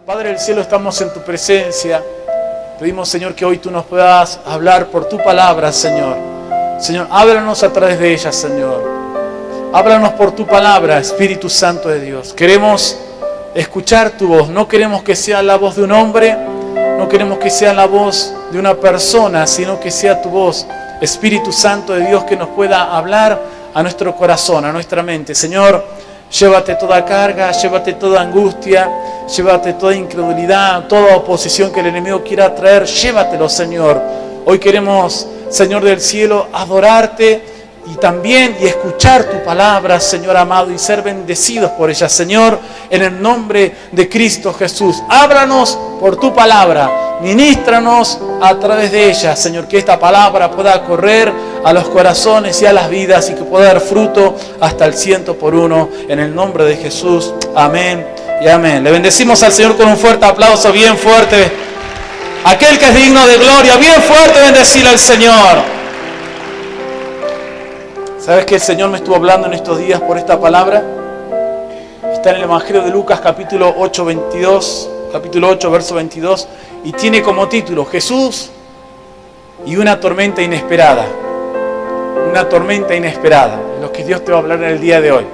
Padre del cielo, estamos en tu presencia. Pedimos, Señor, que hoy tú nos puedas hablar por tu palabra, Señor. Señor, háblanos a través de ella, Señor. Háblanos por tu palabra, Espíritu Santo de Dios. Queremos escuchar tu voz. No queremos que sea la voz de un hombre, no queremos que sea la voz de una persona, sino que sea tu voz, Espíritu Santo de Dios, que nos pueda hablar a nuestro corazón, a nuestra mente. Señor, llévate toda carga, llévate toda angustia, llévate toda incredulidad, toda oposición que el enemigo quiera traer, llévatelo, Señor. Hoy queremos, Señor del cielo, adorarte y también escuchar tu palabra, Señor amado, y ser bendecidos por ella, Señor, en el nombre de Cristo Jesús. Háblanos por tu palabra, ministranos a través de ella, Señor, que esta palabra pueda correr a los corazones y a las vidas y que pueda dar fruto hasta el 100%, en el nombre de Jesús. Amén y amén. Le bendecimos al Señor con un fuerte aplauso, bien fuerte. Aquel que es digno de gloria, bien fuerte, bendecirle al Señor. ¿Sabes que el Señor me estuvo hablando en estos días por esta palabra? Está en el Evangelio de Lucas, capítulo 8, verso 22, y tiene como título Jesús y una tormenta inesperada. Una tormenta inesperada, es lo que Dios te va a hablar en el día de hoy.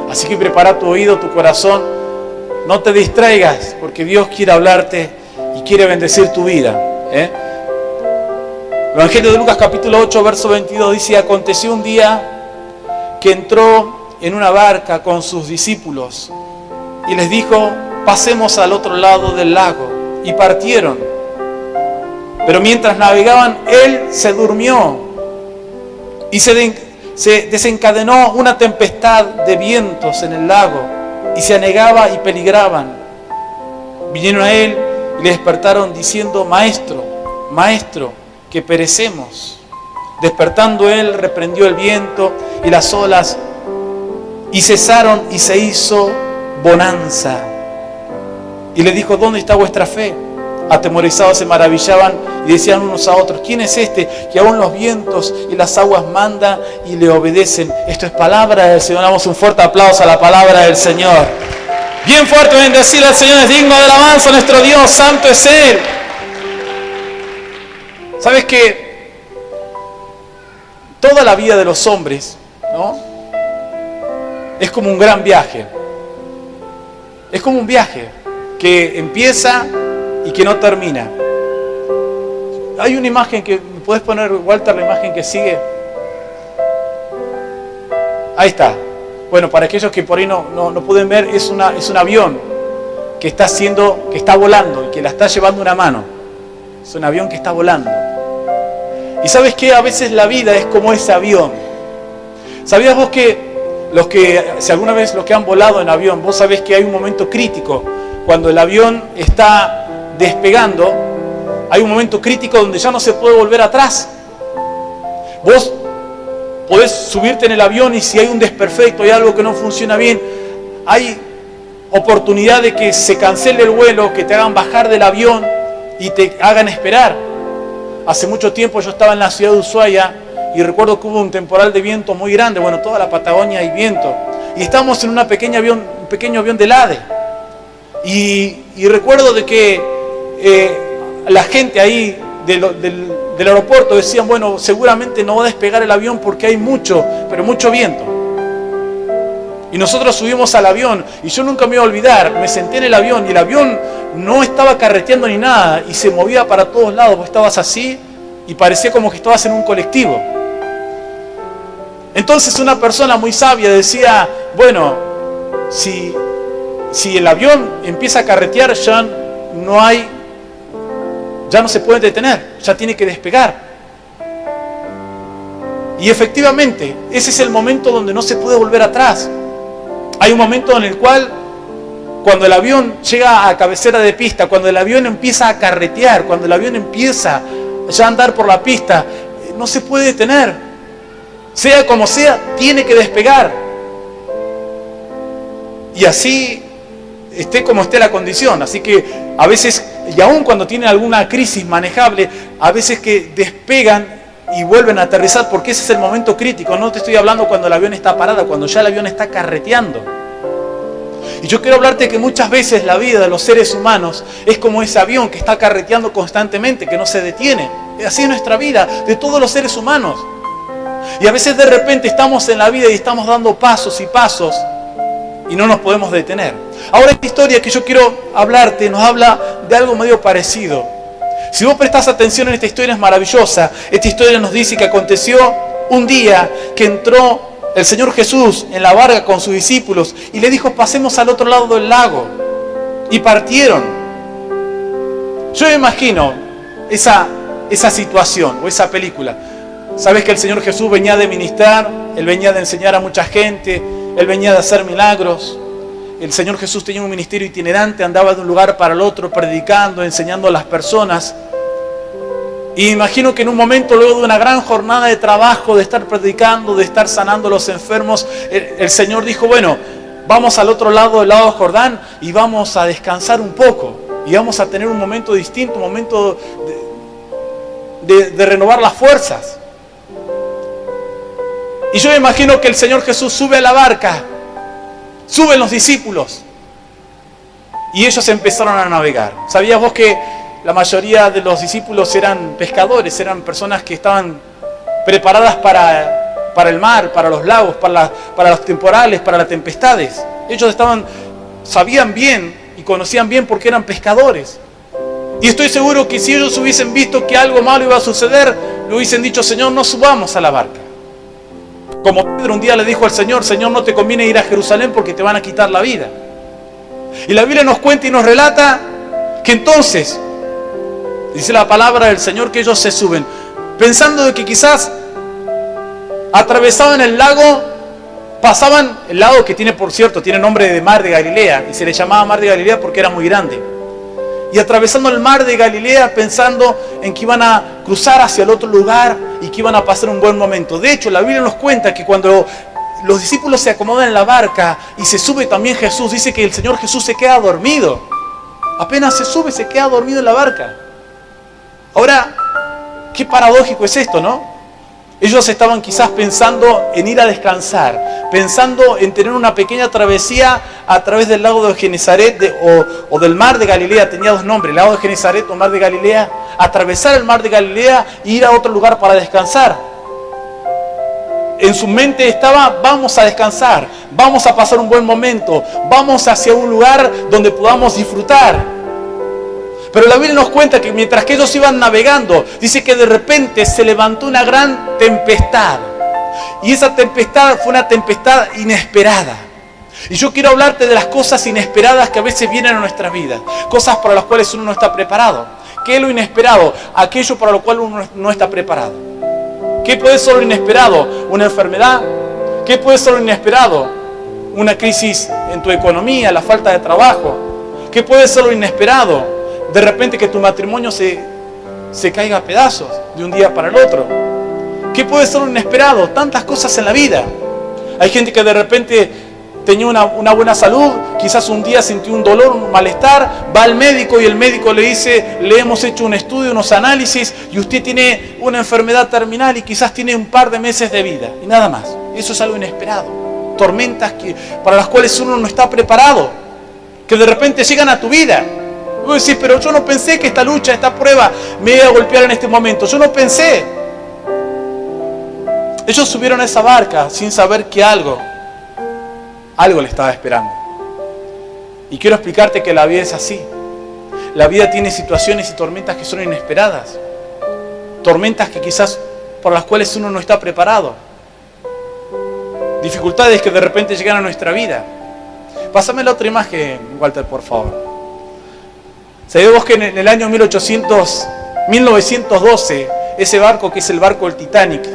Así que prepara tu oído, tu corazón, no te distraigas, porque Dios quiere hablarte y quiere bendecir tu vida. El Evangelio de Lucas capítulo 8, verso 22 dice: aconteció un día que entró en una barca con sus discípulos y les dijo: pasemos al otro lado del lago. Y partieron. Pero mientras navegaban, él se durmió y se desencadenó una tempestad de vientos en el lago y se anegaba y peligraban. Vinieron a él y le despertaron diciendo: Maestro, Maestro, que perecemos. Despertando él, reprendió el viento y las olas, y cesaron y se hizo bonanza. Y le dijo: ¿dónde está vuestra fe? Atemorizados se maravillaban y decían unos a otros: ¿quién es este que aún los vientos y las aguas manda y le obedecen? Esto es palabra del Señor. Damos un fuerte aplauso a la palabra del Señor. Bien fuerte, bendecir al Señor, es digno de alabanza nuestro Dios, santo es Él. ¿Sabes qué? Toda la vida de los hombres, ¿no?, es como un gran viaje. Es como un viaje que empieza y que no termina. Hay una imagen que... ¿me puedes poner, Walter, la imagen que sigue? Ahí está. Bueno, para aquellos que por ahí no pueden ver, es un avión que está volando y que la está llevando una mano. Es un avión que está volando. Y ¿sabes qué? A veces la vida es como ese avión. ¿Sabías vos que si alguna vez los que han volado en avión, vos sabés que hay un momento crítico cuando el avión está despegando? Hay un momento crítico donde ya no se puede volver atrás. Vos podés subirte en el avión y si hay un desperfecto, hay algo que no funciona bien, hay oportunidad de que se cancele el vuelo, que te hagan bajar del avión y te hagan esperar. Hace mucho tiempo yo estaba en la ciudad de Ushuaia y recuerdo que hubo un temporal de viento muy grande. Bueno, toda la Patagonia hay viento. Y estábamos en un pequeño avión del ADE. Y recuerdo de que la gente ahí del aeropuerto decían: bueno, seguramente no va a despegar el avión porque hay mucho viento. Y nosotros subimos al avión y yo nunca me iba a olvidar, me senté en el avión y el avión no estaba carreteando ni nada y se movía para todos lados. Vos estabas así y parecía como que estabas en un colectivo. Entonces una persona muy sabia decía: bueno, si el avión empieza a carretear, ya no se puede detener, ya tiene que despegar. Y efectivamente, ese es el momento donde no se puede volver atrás. Hay un momento en el cual, cuando el avión llega a cabecera de pista, cuando el avión empieza a carretear, cuando el avión empieza ya a andar por la pista, no se puede detener. Sea como sea, tiene que despegar. Y así esté como esté la condición. Así que a veces, y aún cuando tienen alguna crisis manejable, a veces que despegan y vuelven a aterrizar, porque ese es el momento crítico. No te estoy hablando cuando el avión está parado, cuando ya el avión está carreteando. Y yo quiero hablarte que muchas veces la vida de los seres humanos es como ese avión que está carreteando constantemente, que no se detiene. Así es nuestra vida, de todos los seres humanos. Y a veces de repente estamos en la vida y estamos dando pasos y pasos y no nos podemos detener. Ahora esta historia que yo quiero hablarte nos habla de algo medio parecido. Si vos prestás atención en esta historia es maravillosa. Esta historia nos dice que aconteció un día que entró el Señor Jesús en la barca con sus discípulos y le dijo: pasemos al otro lado del lago. Y partieron. Yo me imagino esa situación o esa película. Sabes que el Señor Jesús venía de ministrar, Él venía de enseñar a mucha gente, Él venía de hacer milagros. El Señor Jesús tenía un ministerio itinerante, andaba de un lugar para el otro, predicando, enseñando a las personas. Y imagino que en un momento, luego de una gran jornada de trabajo, de estar predicando, de estar sanando a los enfermos, el Señor dijo: bueno, vamos al otro lado del lago Jordán y vamos a descansar un poco. Y vamos a tener un momento distinto, un momento de renovar las fuerzas. Y yo me imagino que el Señor Jesús sube a la barca, suben los discípulos y ellos empezaron a navegar. ¿Sabías vos que la mayoría de los discípulos eran pescadores, eran personas que estaban preparadas para el mar, para los lagos, para los temporales, para las tempestades? Ellos sabían bien y conocían bien porque eran pescadores. Y estoy seguro que si ellos hubiesen visto que algo malo iba a suceder, le hubiesen dicho: Señor, no subamos a la barca. Como Pedro un día le dijo al Señor: Señor, no te conviene ir a Jerusalén porque te van a quitar la vida. Y la Biblia nos cuenta y nos relata que entonces, dice la palabra del Señor, que ellos se suben, pensando de que quizás atravesaban el lago, pasaban el lago que tiene, por cierto, tiene nombre de Mar de Galilea, y se le llamaba Mar de Galilea porque era muy grande. Y atravesando el Mar de Galilea, pensando en que iban a cruzar hacia el otro lugar y que iban a pasar un buen momento. De hecho, la Biblia nos cuenta que cuando los discípulos se acomodan en la barca y se sube también Jesús, dice que el Señor Jesús se queda dormido. Apenas se sube, se queda dormido en la barca. Ahora, qué paradójico es esto, ¿no? Ellos estaban quizás pensando en ir a descansar, pensando en tener una pequeña travesía a través del lago de Genesaret o del mar de Galilea. Tenía dos nombres: lago de Genesaret o mar de Galilea. Atravesar el mar de Galilea e ir a otro lugar para descansar. En su mente estaba: vamos a descansar, vamos a pasar un buen momento, vamos hacia un lugar donde podamos disfrutar. Pero la Biblia nos cuenta que mientras que ellos iban navegando, dice que de repente se levantó una gran tempestad. Y esa tempestad fue una tempestad inesperada. Y yo quiero hablarte de las cosas inesperadas que a veces vienen a nuestra vida. Cosas para las cuales uno no está preparado. ¿Qué es lo inesperado? Aquello para lo cual uno no está preparado. ¿Qué puede ser lo inesperado? ¿Una enfermedad? ¿Qué puede ser lo inesperado? Una crisis en tu economía, la falta de trabajo. ¿Qué puede ser lo inesperado? De repente que tu matrimonio se caiga a pedazos de un día para el otro. ¿Qué puede ser lo inesperado? Tantas cosas en la vida. Hay gente que de repente tenía una buena salud, quizás un día sintió un dolor, un malestar, va al médico y el médico le dice: le hemos hecho un estudio, unos análisis y usted tiene una enfermedad terminal y quizás tiene un par de meses de vida y nada más. Eso es algo inesperado. Tormentas para las cuales uno no está preparado, que de repente llegan a tu vida. Vos decís: pero yo no pensé que esta lucha, esta prueba me iba a golpear en este momento. Yo no pensé. Ellos subieron a esa barca sin saber que algo le estaba esperando. Y quiero explicarte que la vida es así. La vida tiene situaciones y tormentas que son inesperadas. Tormentas que quizás por las cuales uno no está preparado. Dificultades que de repente llegan a nuestra vida. Pásame la otra imagen, Walter, por favor. Sabemos que en el año 1912, ese barco que es el barco del Titanic,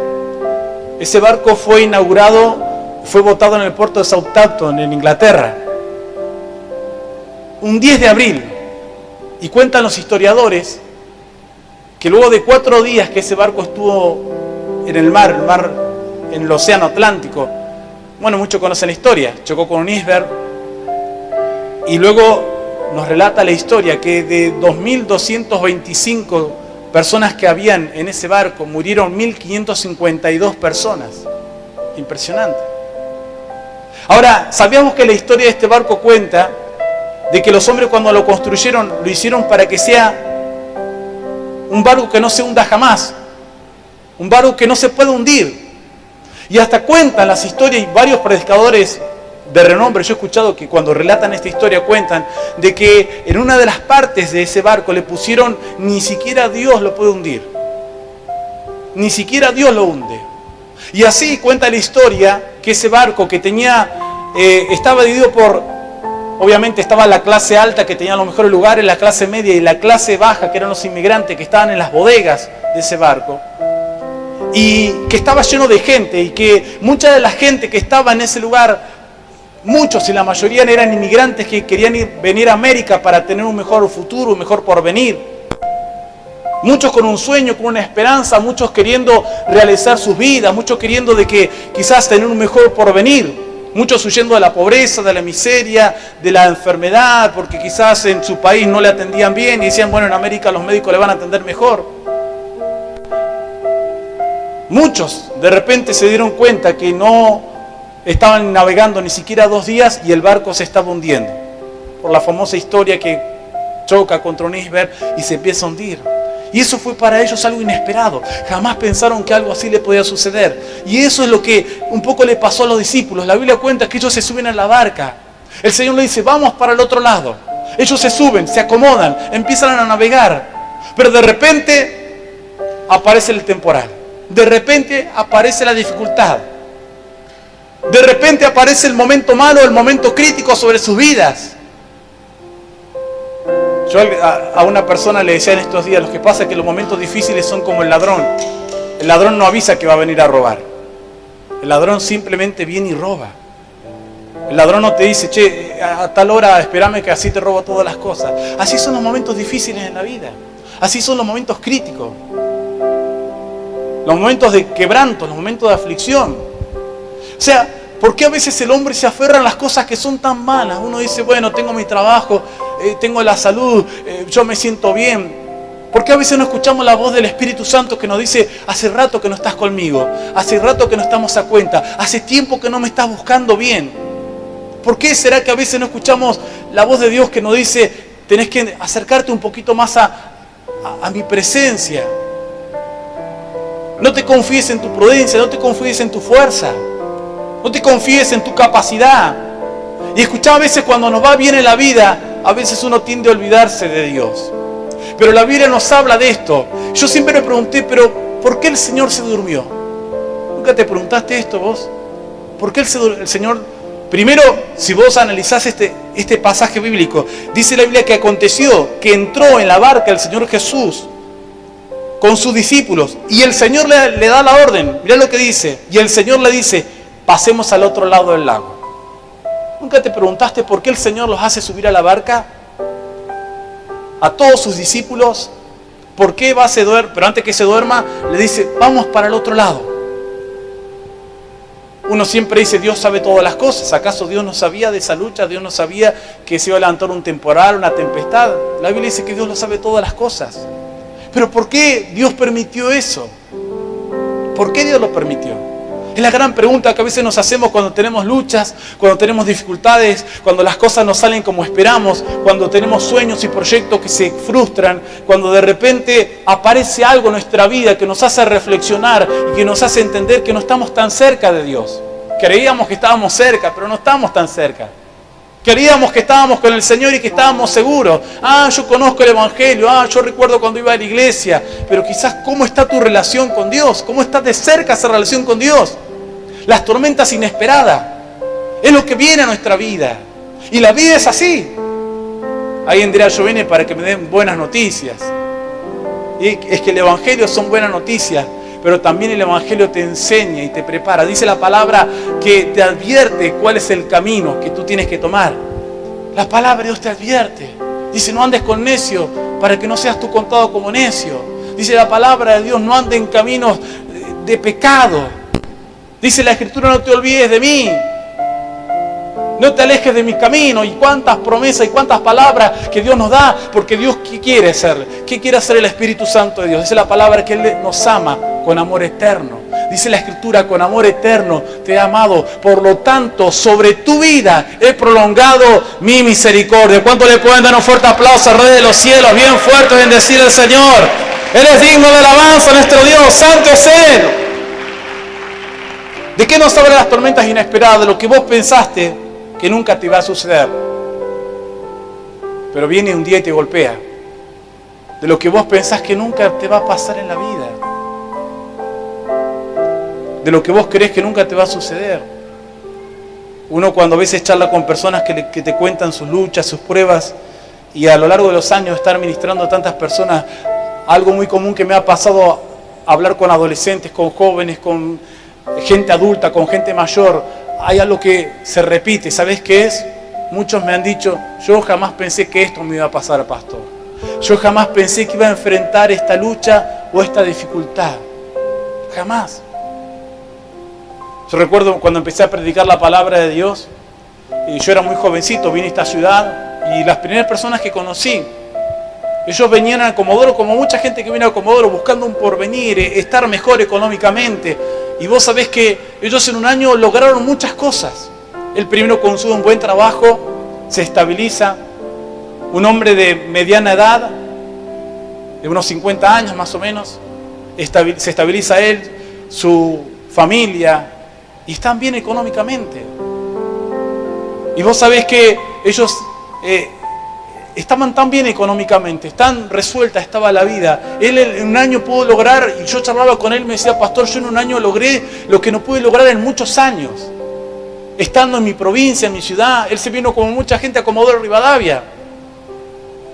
ese barco fue inaugurado, fue botado en el puerto de Southampton, en Inglaterra, un 10 de abril. Y cuentan los historiadores que luego de 4 días que ese barco estuvo en el mar, en el océano Atlántico, bueno, muchos conocen la historia, chocó con un iceberg y luego nos relata la historia que de 2.225 personas que habían en ese barco, murieron 1.552 personas. Impresionante. Ahora, ¿sabíamos que la historia de este barco cuenta de que los hombres cuando lo construyeron, lo hicieron para que sea un barco que no se hunda jamás? Un barco que no se puede hundir. Y hasta cuentan las historias, y varios predicadores de renombre, yo he escuchado que cuando relatan esta historia cuentan de que en una de las partes de ese barco le pusieron, ni siquiera Dios lo puede hundir. Ni siquiera Dios lo hunde. Y así cuenta la historia que ese barco que tenía, estaba dividido por, obviamente estaba la clase alta que tenía los mejores lugares, la clase media y la clase baja que eran los inmigrantes que estaban en las bodegas de ese barco. Y que estaba lleno de gente y que mucha de la gente que estaba en ese lugar, muchos y la mayoría eran inmigrantes que querían venir a América para tener un mejor futuro, un mejor porvenir. Muchos con un sueño, con una esperanza, muchos queriendo realizar sus vidas, muchos queriendo de que quizás tener un mejor porvenir. Muchos huyendo de la pobreza, de la miseria, de la enfermedad, porque quizás en su país no le atendían bien y decían, bueno, en América los médicos le van a atender mejor. Muchos de repente se dieron cuenta que no estaban navegando ni siquiera 2 días y el barco se estaba hundiendo. Por la famosa historia que choca contra un iceberg y se empieza a hundir. Y eso fue para ellos algo inesperado. Jamás pensaron que algo así le podía suceder. Y eso es lo que un poco le pasó a los discípulos. La Biblia cuenta que ellos se suben a la barca. El Señor le dice, vamos para el otro lado. Ellos se suben, se acomodan, empiezan a navegar. Pero de repente aparece el temporal. De repente aparece la dificultad. De repente aparece el momento malo, el momento crítico sobre sus vidas. Yo a una persona le decía en estos días, lo que pasa es que los momentos difíciles son como el ladrón. El ladrón no avisa que va a venir a robar. El ladrón simplemente viene y roba. El ladrón no te dice, che, a tal hora espérame que así te robo todas las cosas. Así son los momentos difíciles en la vida. Así son los momentos críticos. Los momentos de quebranto, los momentos de aflicción. O sea, ¿por qué a veces el hombre se aferra a las cosas que son tan malas? Uno dice, bueno, tengo mi trabajo, tengo la salud, yo me siento bien. ¿Por qué a veces no escuchamos la voz del Espíritu Santo que nos dice, hace rato que no estás conmigo, hace rato que no estamos a cuenta, hace tiempo que no me estás buscando bien? ¿Por qué será que a veces no escuchamos la voz de Dios que nos dice, tenés que acercarte un poquito más a mi presencia? No te confíes en tu prudencia, no te confíes en tu fuerza. No te confíes en tu capacidad. Y escuchá, a veces cuando nos va bien en la vida, a veces uno tiende a olvidarse de Dios. Pero la Biblia nos habla de esto. Yo siempre me pregunté, pero ¿por qué el Señor se durmió? ¿Nunca te preguntaste esto vos? ¿Por qué el Señor? Primero, si vos analizás este pasaje bíblico, dice la Biblia que aconteció que entró en la barca el Señor Jesús con sus discípulos y el Señor le da la orden. Mirá lo que dice. Y el Señor le dice, pasemos al otro lado del lago. ¿Nunca te preguntaste por qué el Señor los hace subir a la barca? A todos sus discípulos. ¿Por qué va a se duerme? Pero antes que se duerma, le dice, vamos para el otro lado. Uno siempre dice, Dios sabe todas las cosas. ¿Acaso Dios no sabía de esa lucha? ¿Dios no sabía que se iba a levantar un temporal, una tempestad? La Biblia dice que Dios lo sabe todas las cosas. Pero ¿por qué Dios permitió eso? ¿Por qué Dios lo permitió? Es la gran pregunta que a veces nos hacemos cuando tenemos luchas, cuando tenemos dificultades, cuando las cosas no salen como esperamos, cuando tenemos sueños y proyectos que se frustran, cuando de repente aparece algo en nuestra vida que nos hace reflexionar y que nos hace entender que no estamos tan cerca de Dios. Creíamos que estábamos cerca, pero no estamos tan cerca. Creíamos que estábamos con el Señor y que estábamos seguros. Yo conozco el Evangelio. Yo recuerdo cuando iba a la iglesia. Pero quizás, ¿cómo está tu relación con Dios? ¿Cómo está de cerca esa relación con Dios? Las tormentas inesperadas. Es lo que viene a nuestra vida. Y la vida es así. Alguien dirá, yo vine para que me den buenas noticias. Y es que el Evangelio son buenas noticias. Pero también el Evangelio te enseña y te prepara. Dice la palabra que te advierte cuál es el camino que tú tienes que tomar. La palabra de Dios te advierte. Dice, no andes con necio para que no seas tú contado como necio. Dice la palabra de Dios, no andes en caminos de pecado. Dice la Escritura, no te olvides de mí. No te alejes de mis caminos. Y cuántas promesas y cuántas palabras que Dios nos da. Porque Dios, ¿qué quiere hacer? ¿Qué quiere hacer el Espíritu Santo de Dios? Dice la palabra que Él nos ama con amor eterno. Dice la Escritura, con amor eterno te he amado. Por lo tanto, sobre tu vida he prolongado mi misericordia. ¿Cuánto le pueden dar un fuerte aplauso al Rey de los cielos? Bien fuerte, bendecir al Señor. Él es digno de alabanza, nuestro Dios. Santo es Él. ¿De qué nos hablan las tormentas inesperadas? De lo que vos pensaste que nunca te iba a suceder. Pero viene un día y te golpea. De lo que vos pensás que nunca te va a pasar en la vida. De lo que vos crees que nunca te va a suceder. Uno cuando a veces charla con personas que te cuentan sus luchas, sus pruebas, y a lo largo de los años estar ministrando a tantas personas, algo muy común que me ha pasado hablar con adolescentes, con jóvenes, con gente adulta, con gente mayor, hay algo que se repite. ¿Sabés qué es? Muchos me han dicho, yo jamás pensé que esto me iba a pasar, pastor. Yo jamás pensé que iba a enfrentar esta lucha o esta dificultad. Jamás. Yo recuerdo cuando empecé a predicar la palabra de Dios, y yo era muy jovencito, vine a esta ciudad, y las primeras personas que conocí, ellos venían a Comodoro, como mucha gente que viene a Comodoro, buscando un porvenir, estar mejor económicamente. Y vos sabés que ellos en un año lograron muchas cosas. El primero consigue un buen trabajo, se estabiliza. Un hombre de mediana edad, de unos 50 años más o menos, se estabiliza él, su familia, y están bien económicamente. Y vos sabés que ellos estaban tan bien económicamente, tan resuelta estaba la vida. Él en un año pudo lograr, y yo charlaba con él, me decía, pastor, yo en un año logré lo que no pude lograr en muchos años. Estando en mi provincia, en mi ciudad, él se vino como mucha gente a Comodoro Rivadavia.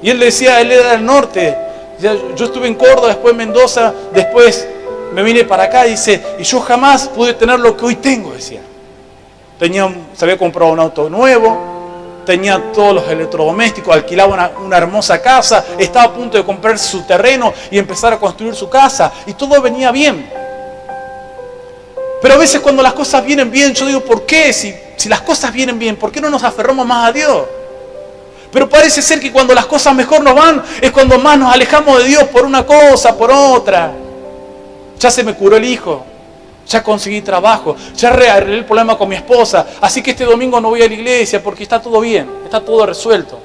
Y él decía, él era del norte. Yo estuve en Córdoba, después en Mendoza, después me vine para acá, dice, y yo jamás pude tener lo que hoy tengo, decía. Se había comprado un auto nuevo, tenía todos los electrodomésticos, alquilaba una hermosa casa, estaba a punto de comprar su terreno y empezar a construir su casa, y todo venía bien. Pero a veces cuando las cosas vienen bien, yo digo, ¿por qué? Si las cosas vienen bien, ¿por qué no nos aferramos más a Dios? Pero parece ser que cuando las cosas mejor nos van, es cuando más nos alejamos de Dios por una cosa, por otra. Ya se me curó el hijo, ya conseguí trabajo, ya arreglé el problema con mi esposa, así que este domingo no voy a la iglesia porque está todo bien, está todo resuelto.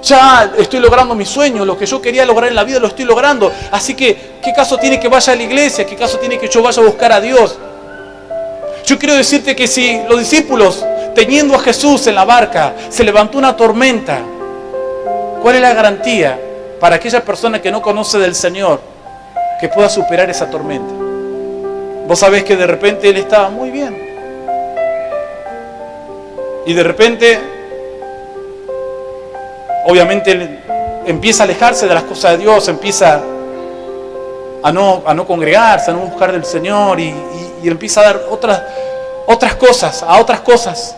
Ya estoy logrando mis sueños, lo que yo quería lograr en la vida lo estoy logrando, así que ¿qué caso tiene que vaya a la iglesia? ¿Qué caso tiene que yo vaya a buscar a Dios? Yo quiero decirte que si los discípulos, teniendo a Jesús en la barca, se levantó una tormenta, ¿cuál es la garantía para aquella persona que no conoce del Señor que pueda superar esa tormenta? Vos sabés que de repente él estaba muy bien. Y de repente, obviamente, él empieza a alejarse de las cosas de Dios, empieza a no congregarse, a no buscar del Señor y empieza a dar otras cosas.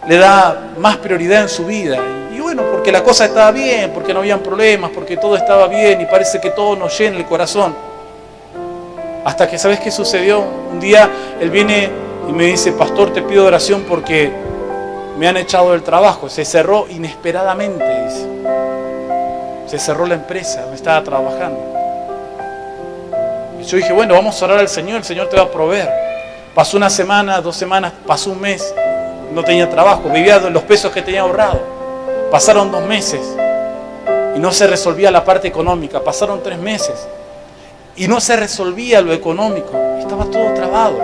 Le da más prioridad en su vida. Y bueno, porque la cosa estaba bien, porque no habían problemas, porque todo estaba bien y parece que todo nos llena el corazón. Hasta que, ¿sabes qué sucedió? Un día él viene y me dice, pastor, te pido oración porque me han echado del trabajo. Se cerró inesperadamente, dice. Se cerró la empresa donde estaba trabajando. Y yo dije, bueno, vamos a orar al Señor, el Señor te va a proveer. Pasó una semana, 2 semanas, pasó un mes, no tenía trabajo, vivía de los pesos que tenía ahorrado. Pasaron 2 meses y no se resolvía la parte económica. Pasaron 3 meses y no se resolvía lo económico. Estaba todo trabado.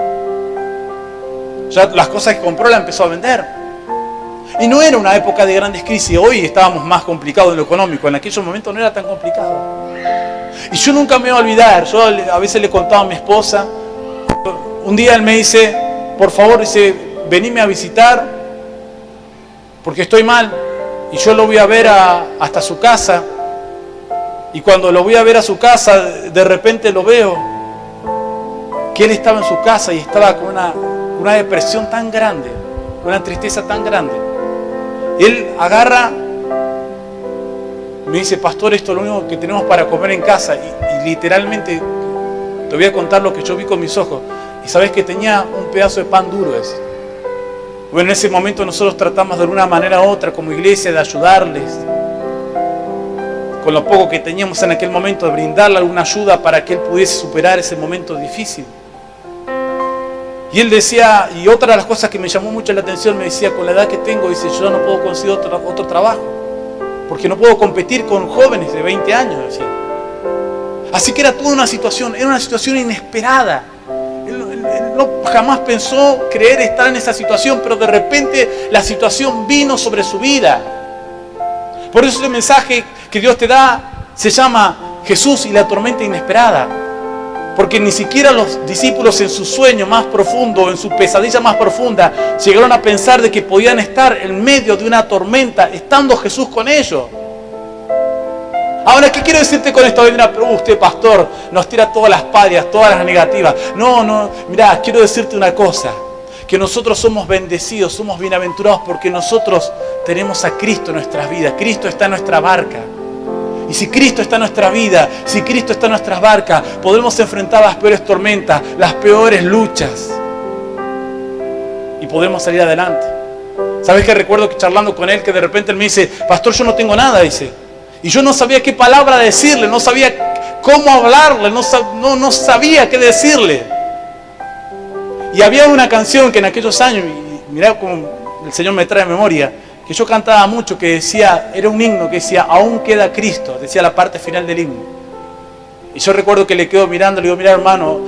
Ya las cosas que compró las empezó a vender. Y no era una época de grandes crisis. Hoy estábamos más complicados en lo económico. En aquellos momentos no era tan complicado. Y yo nunca me voy a olvidar. Yo a veces le contaba a mi esposa. Un día él me dice, por favor, dice, venime a visitar porque estoy mal. Y yo lo voy a ver hasta su casa. Y cuando lo voy a ver a su casa, de repente lo veo que él estaba en su casa y estaba con una depresión tan grande, una tristeza tan grande. Él agarra, me dice, pastor, esto es lo único que tenemos para comer en casa. Y literalmente, te voy a contar lo que yo vi con mis ojos. Y sabes que tenía un pedazo de pan duro ese. Bueno, en ese momento nosotros tratamos de alguna manera u otra como iglesia de ayudarles. Con lo poco que teníamos en aquel momento, de brindarle alguna ayuda para que él pudiese superar ese momento difícil. Y él decía, y otra de las cosas que me llamó mucho la atención, me decía, con la edad que tengo, dice, yo no puedo conseguir otro trabajo, porque no puedo competir con jóvenes de 20 años, decía. Así que era toda una situación inesperada. Él no jamás pensó creer estar en esa situación, pero de repente la situación vino sobre su vida. Por eso ese mensaje que Dios te da se llama Jesús y la tormenta inesperada. Porque ni siquiera los discípulos en su sueño más profundo, en su pesadilla más profunda, llegaron a pensar de que podían estar en medio de una tormenta, estando Jesús con ellos. Ahora, ¿qué quiero decirte con esto? Mira, pero usted, pastor, nos tira todas las parias, todas las negativas. No, mira, quiero decirte una cosa. Que nosotros somos bendecidos, somos bienaventurados porque nosotros tenemos a Cristo en nuestras vidas. Cristo está en nuestra barca. Y si Cristo está en nuestra vida, si Cristo está en nuestras barcas, podemos enfrentar las peores tormentas, las peores luchas. Y podemos salir adelante. ¿Sabes qué? Recuerdo que charlando con él, que de repente él me dice, pastor, yo no tengo nada, dice. Y yo no sabía qué palabra decirle, no sabía cómo hablarle, no sabía qué decirle. Y había una canción que en aquellos años, y mirá cómo el Señor me trae a memoria, que yo cantaba mucho, que decía, era un himno que decía, aún queda Cristo, decía la parte final del himno. Y yo recuerdo que le quedo mirando, le digo, mira hermano,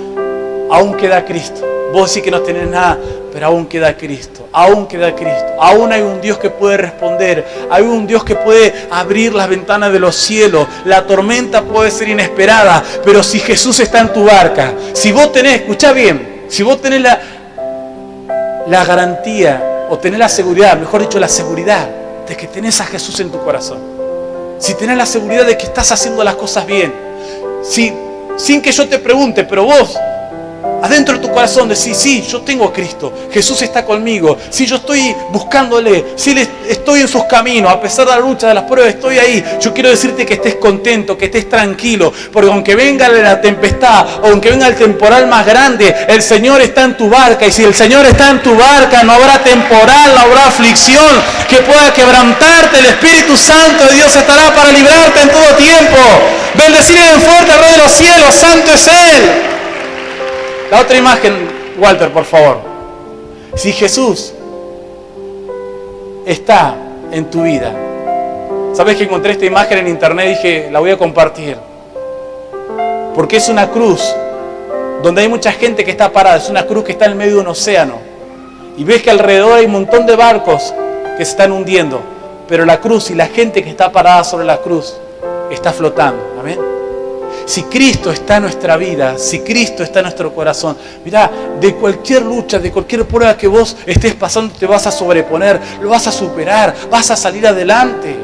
aún queda Cristo. Vos decís que no tenés nada, pero aún queda Cristo, aún queda Cristo. Aún hay un Dios que puede responder, hay un Dios que puede abrir las ventanas de los cielos. La tormenta puede ser inesperada, pero si Jesús está en tu barca, si vos tenés, escuchá bien, si vos tenés la garantía, o tenés la seguridad, mejor dicho, la seguridad de que tenés a Jesús en tu corazón. Si tenés la seguridad de que estás haciendo las cosas bien. Sin que yo te pregunte, pero vos, adentro de tu corazón decís, sí, yo tengo a Cristo, Jesús está conmigo, si yo estoy buscándole, si estoy en sus caminos, a pesar de la lucha, de las pruebas, estoy ahí. Yo quiero decirte que estés contento, que estés tranquilo, porque aunque venga la tempestad, aunque venga el temporal más grande, el Señor está en tu barca, y si el Señor está en tu barca, no habrá temporal, no habrá aflicción que pueda quebrantarte. El Espíritu Santo de Dios estará para librarte en todo tiempo. Bendecir en fuerte al Rey de los cielos, santo es Él. La otra imagen, Walter, por favor. Si Jesús está en tu vida. ¿Sabes que encontré esta imagen en internet y dije, la voy a compartir? Porque es una cruz donde hay mucha gente que está parada. Es una cruz que está en medio de un océano. Y ves que alrededor hay un montón de barcos que se están hundiendo. Pero la cruz y la gente que está parada sobre la cruz está flotando. ¿Amén? Si Cristo está en nuestra vida, si Cristo está en nuestro corazón, mirá, de cualquier lucha, de cualquier prueba que vos estés pasando, te vas a sobreponer, lo vas a superar, vas a salir adelante.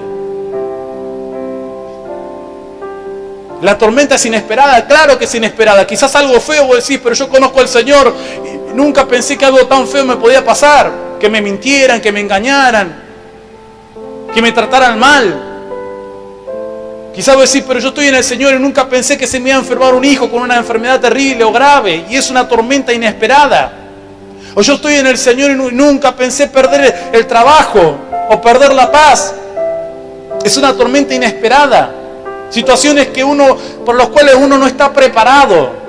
La tormenta es inesperada, claro que es inesperada. Quizás algo feo vos decís, pero yo conozco al Señor y nunca pensé que algo tan feo me podía pasar. Que me mintieran, que me engañaran, que me trataran mal. Quizás vos decís, pero yo estoy en el Señor y nunca pensé que se me iba a enfermar un hijo con una enfermedad terrible o grave. Y es una tormenta inesperada. O yo estoy en el Señor y nunca pensé perder el trabajo o perder la paz. Es una tormenta inesperada. Situaciones por las cuales uno no está preparado.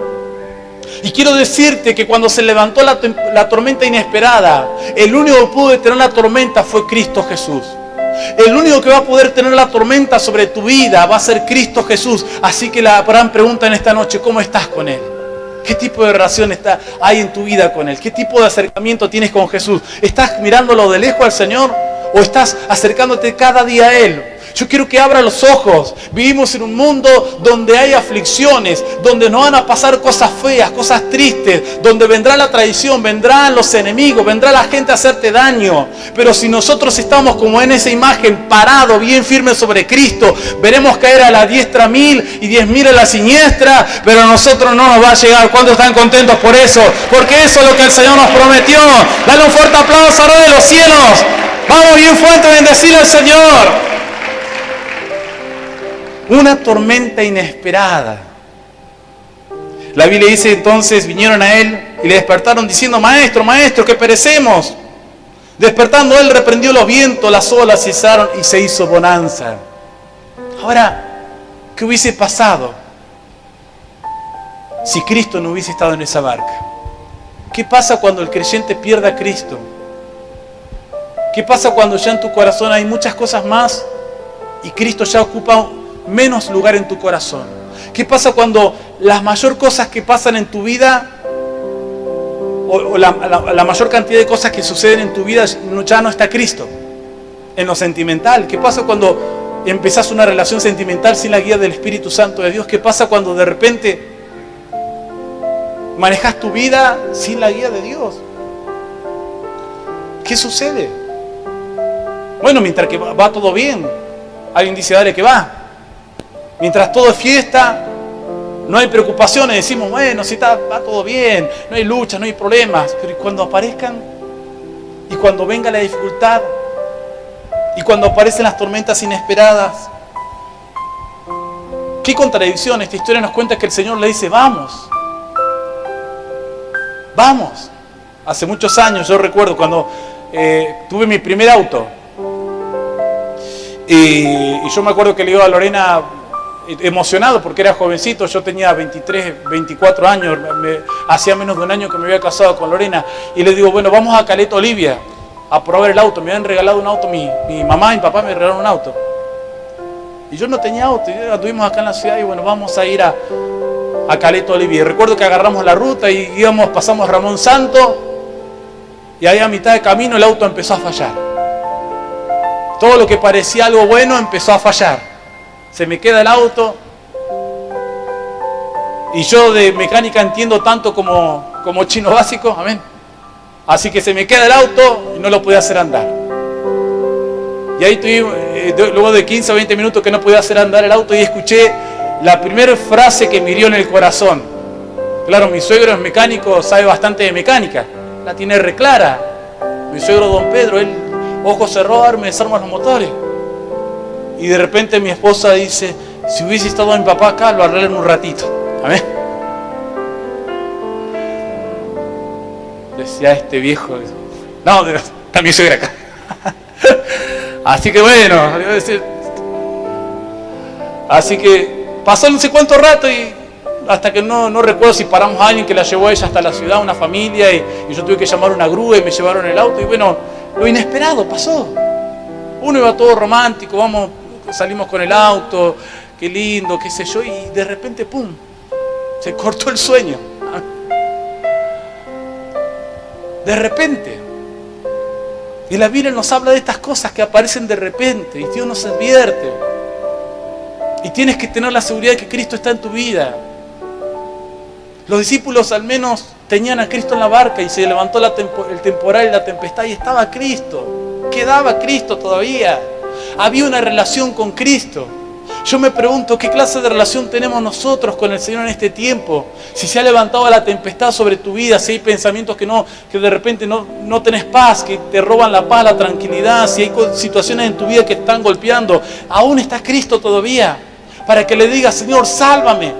Y quiero decirte que cuando se levantó la tormenta inesperada, el único que pudo detener la tormenta fue Cristo Jesús. El único que va a poder tener la tormenta sobre tu vida va a ser Cristo Jesús. Así que la gran pregunta en esta noche, ¿cómo estás con Él? ¿Qué tipo de relación hay en tu vida con Él? ¿Qué tipo de acercamiento tienes con Jesús? ¿Estás mirándolo de lejos al Señor o estás acercándote cada día a Él? Yo quiero que abra los ojos. Vivimos en un mundo donde hay aflicciones, donde nos van a pasar cosas feas, cosas tristes, donde vendrá la traición, vendrán los enemigos, vendrá la gente a hacerte daño. Pero si nosotros estamos como en esa imagen, parados, bien firmes sobre Cristo, veremos caer a la diestra 1000 y 10.000 a la siniestra, pero a nosotros no nos va a llegar. ¿Cuántos están contentos por eso? Porque eso es lo que el Señor nos prometió. Dale un fuerte aplauso al Rey de los cielos. Vamos bien fuerte a bendecir al Señor. Una tormenta inesperada. La Biblia dice entonces, vinieron a él y le despertaron diciendo, maestro, maestro, que perecemos. Despertando él, reprendió los vientos, las olas cesaron y se hizo bonanza. Ahora, ¿qué hubiese pasado si Cristo no hubiese estado en esa barca? ¿Qué pasa cuando el creyente pierde a Cristo? ¿Qué pasa cuando ya en tu corazón hay muchas cosas más y Cristo ya ocupa menos lugar en tu corazón? ¿Qué pasa cuando las mayores cosas que pasan en tu vida o la mayor cantidad de cosas que suceden en tu vida ya no está Cristo? En lo sentimental. ¿Qué pasa cuando empezás una relación sentimental sin la guía del Espíritu Santo de Dios? ¿Qué pasa cuando de repente manejas tu vida sin la guía de Dios? ¿Qué sucede? Bueno, mientras que va todo bien, alguien dice, dale que va. Mientras todo es fiesta, no hay preocupaciones, decimos, bueno, si va todo bien, no hay lucha, no hay problemas. Pero cuando aparezcan, y cuando venga la dificultad, y cuando aparecen las tormentas inesperadas, qué contradicción. Esta historia nos cuenta que el Señor le dice, vamos. Vamos. Hace muchos años, yo recuerdo cuando tuve mi primer auto. Y yo me acuerdo que le digo a Lorena, emocionado porque era jovencito, yo tenía 23, 24 años, hacía menos de un año que me había casado con Lorena. Y le digo, bueno, vamos a Caleta Olivia a probar el auto. Me habían regalado un auto, mi mamá y mi papá me regalaron un auto. Y yo no tenía auto, y estuvimos acá en la ciudad y bueno, vamos a ir a Caleta Olivia. Y recuerdo que agarramos la ruta y pasamos Ramón Santo, y ahí a mitad de camino el auto empezó a fallar. Todo lo que parecía algo bueno empezó a fallar. Se me queda el auto, y yo de mecánica entiendo tanto como chino básico, amén. Así que se me queda el auto y no lo podía hacer andar. Y ahí luego de 15 o 20 minutos que no podía hacer andar el auto, y escuché la primera frase que me hirió en el corazón. Claro, mi suegro es mecánico, sabe bastante de mecánica, la tiene re clara. Mi suegro don Pedro, él, ojo cerrado, me desarma los motores. Y de repente mi esposa dice, si hubiese estado mi papá acá, lo arreglo en un ratito. Amén. Decía este viejo, no, está mi suegra acá. Así que bueno, así que pasó no sé cuánto rato, y hasta que no recuerdo si paramos a alguien que la llevó a ella hasta la ciudad, una familia, y yo tuve que llamar una grúa y me llevaron el auto. Y bueno, lo inesperado pasó. Uno iba todo romántico, salimos con el auto, qué lindo, qué sé yo, y de repente, ¡pum!, se cortó el sueño. De repente. Y la Biblia nos habla de estas cosas que aparecen de repente, y Dios nos advierte. Y tienes que tener la seguridad de que Cristo está en tu vida. Los discípulos al menos tenían a Cristo en la barca, y se levantó el temporal y la tempestad, y estaba Cristo. Quedaba Cristo todavía. Había una relación con Cristo. Yo me pregunto, ¿qué clase de relación tenemos nosotros con el Señor en este tiempo? Si se ha levantado la tempestad sobre tu vida, si hay pensamientos que de repente no tenés paz, que te roban la paz, la tranquilidad, si hay situaciones en tu vida que te están golpeando, aún está Cristo todavía, para que le digas, Señor, sálvame.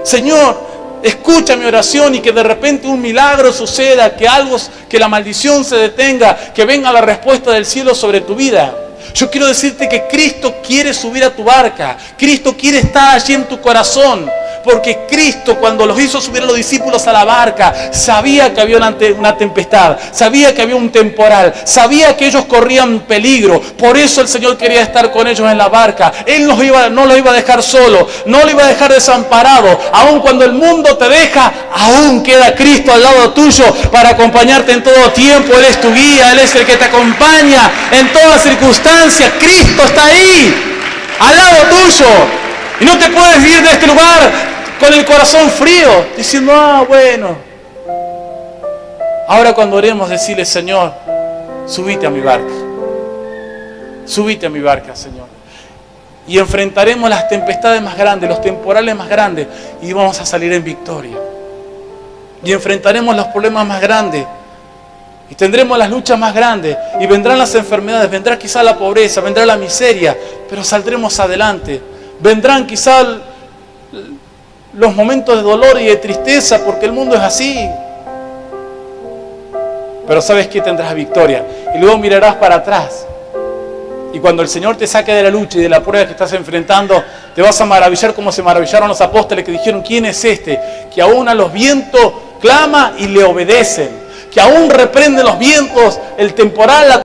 Señor, escucha mi oración, y que de repente un milagro suceda, que la maldición se detenga, que venga la respuesta del cielo sobre tu vida. Yo quiero decirte que Cristo quiere subir a tu barca. Cristo quiere estar allí en tu corazón. Porque Cristo, cuando los hizo subir a los discípulos a la barca, sabía que había una tempestad, sabía que había un temporal, sabía que ellos corrían peligro. Por eso el Señor quería estar con ellos en la barca. Él no lo iba a dejar solo, no lo iba a dejar desamparado. Aun cuando el mundo te deja, aún queda Cristo al lado tuyo para acompañarte en todo tiempo. Él es tu guía, Él es el que te acompaña en todas circunstancias. Cristo está ahí, al lado tuyo. Y no te puedes ir de este lugar con el corazón frío, diciendo, bueno. Ahora cuando oremos, decirle, Señor, subite a mi barca. Subite a mi barca, Señor. Y enfrentaremos las tempestades más grandes, los temporales más grandes, y vamos a salir en victoria. Y enfrentaremos los problemas más grandes, y tendremos las luchas más grandes, y vendrán las enfermedades, vendrá quizá la pobreza, vendrá la miseria, pero saldremos adelante. Vendrán quizá los momentos de dolor y de tristeza, porque el mundo es así. Pero sabes que tendrás victoria. Y luego mirarás para atrás. Y cuando el Señor te saque de la lucha y de la prueba que estás enfrentando, te vas a maravillar como se maravillaron los apóstoles que dijeron, ¿quién es este? Que aún a los vientos clama y le obedecen, que aún reprende los vientos, el temporal, la